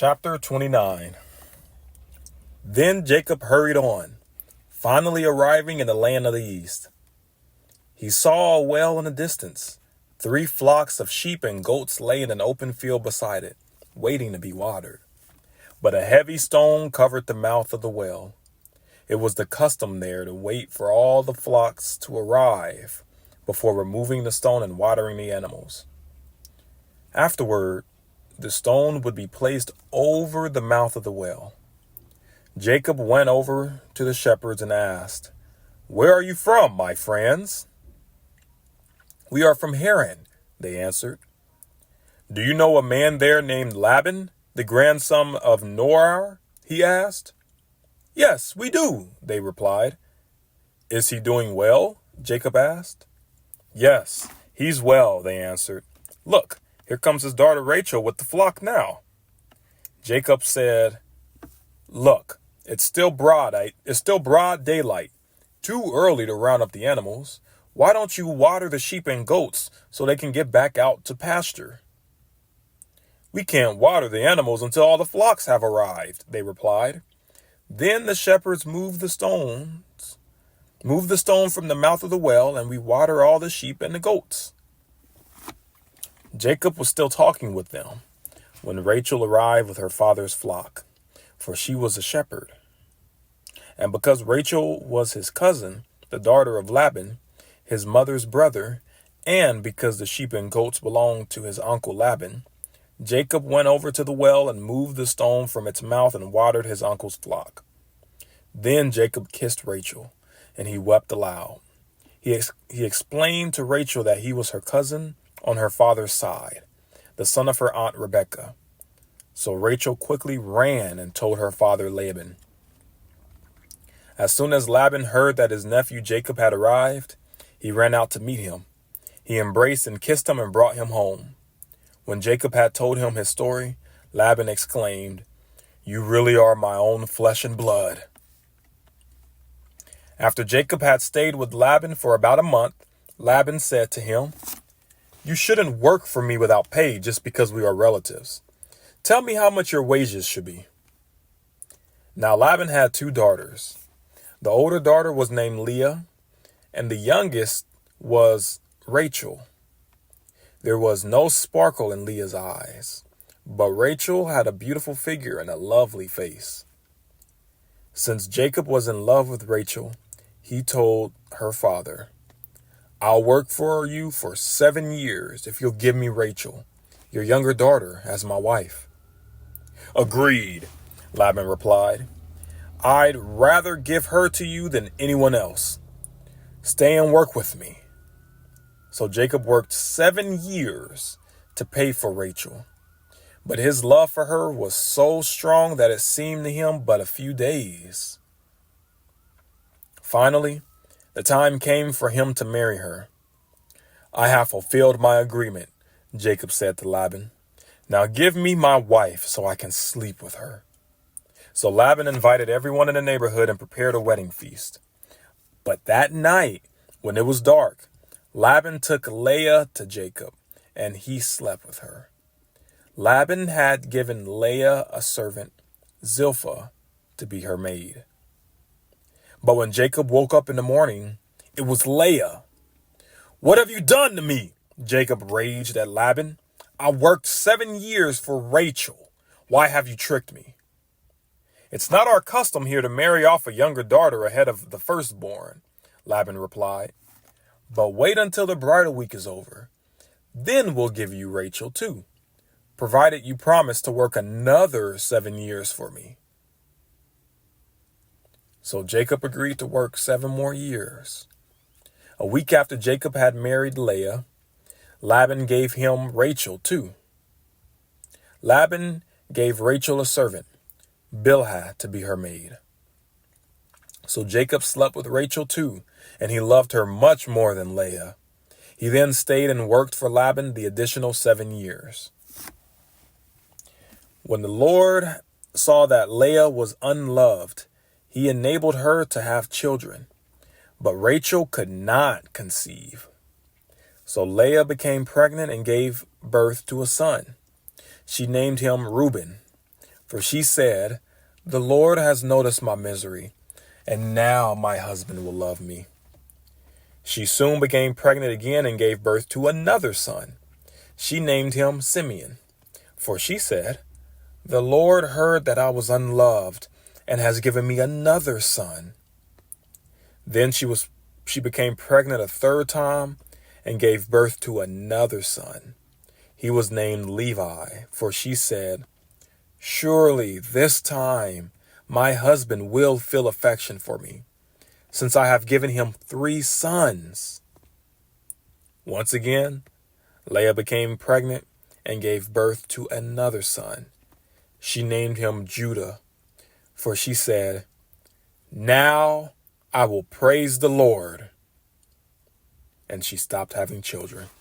Chapter 29. Then Jacob hurried on, finally arriving in the land of the east. He saw a well in the distance. 3 flocks of sheep and goats lay in an open field beside it, waiting to be watered. But a heavy stone covered the mouth of the well. It was the custom there to wait for all the flocks to arrive before removing the stone and watering the animals. Afterward, the stone would be placed over the mouth of the well. Jacob went over to the shepherds and asked, "Where are you from, my friends?" "We are from Haran," they answered. "Do you know a man there named Laban, the grandson of Nahor?" he asked. "Yes, we do," they replied. "Is he doing well?" Jacob asked. "Yes, he's well," they answered. "Look, here comes his daughter Rachel with the flock now." Jacob said, "Look, it's still broad daylight. Too early to round up the animals. Why don't you water the sheep and goats so they can get back out to pasture?" "We can't water the animals until all the flocks have arrived," they replied. Then the shepherds moved the stone from the mouth of the well, and we water all the sheep and the goats. Jacob was still talking with them when Rachel arrived with her father's flock, for she was a shepherd. And because Rachel was his cousin, the daughter of Laban, his mother's brother, and because the sheep and goats belonged to his uncle Laban, Jacob went over to the well and moved the stone from its mouth and watered his uncle's flock. Then Jacob kissed Rachel, and he wept aloud. He explained to Rachel that he was her cousin on her father's side, the son of her aunt Rebekah. So Rachel quickly ran and told her father Laban. As soon as Laban heard that his nephew Jacob had arrived, he ran out to meet him. He embraced and kissed him and brought him home. When Jacob had told him his story, Laban exclaimed, "You really are my own flesh and blood." After Jacob had stayed with Laban for about a month, Laban said to him, "You shouldn't work for me without pay just because we are relatives. Tell me how much your wages should be." Now Laban had 2 daughters. The older daughter was named Leah, and the youngest was Rachel. There was no sparkle in Leah's eyes, but Rachel had a beautiful figure and a lovely face. Since Jacob was in love with Rachel, he told her father, "I'll work for you for 7 years if you'll give me Rachel, your younger daughter, as my wife." "Agreed," Laban replied. "I'd rather give her to you than anyone else. Stay and work with me." So Jacob worked 7 years to pay for Rachel. But his love for her was so strong that it seemed to him but a few days. Finally, the time came for him to marry her. "I have fulfilled my agreement," Jacob said to Laban. "Now give me my wife so I can sleep with her." So Laban invited everyone in the neighborhood and prepared a wedding feast. But that night, when it was dark, Laban took Leah to Jacob, and he slept with her. Laban had given Leah a servant, Zilpah, to be her maid. But when Jacob woke up in the morning, it was Leah. "What have you done to me?" Jacob raged at Laban. "I worked 7 years for Rachel. Why have you tricked me?" "It's not our custom here to marry off a younger daughter ahead of the firstborn," Laban replied. "But wait until the bridal week is over. Then we'll give you Rachel too, provided you promise to work another 7 years for me." So Jacob agreed to work 7 more years. A week after Jacob had married Leah, Laban gave him Rachel too. Laban gave Rachel a servant, Bilhah, to be her maid. So Jacob slept with Rachel too, and he loved her much more than Leah. He then stayed and worked for Laban the additional 7 years. When the Lord saw that Leah was unloved, he enabled her to have children, but Rachel could not conceive. So Leah became pregnant and gave birth to a son. She named him Reuben. For she said, "The Lord has noticed my misery, and now my husband will love me." She soon became pregnant again and gave birth to another son. She named him Simeon, for she said, "The Lord heard that I was unloved and has given me another son." Then she became pregnant a third time and gave birth to another son. He was named Levi, for she said, "Surely this time my husband will feel affection for me, since I have given him 3 sons." Once again, Leah became pregnant and gave birth to another son. She named him Judah, for she said, "Now I will praise the Lord." And she stopped having children.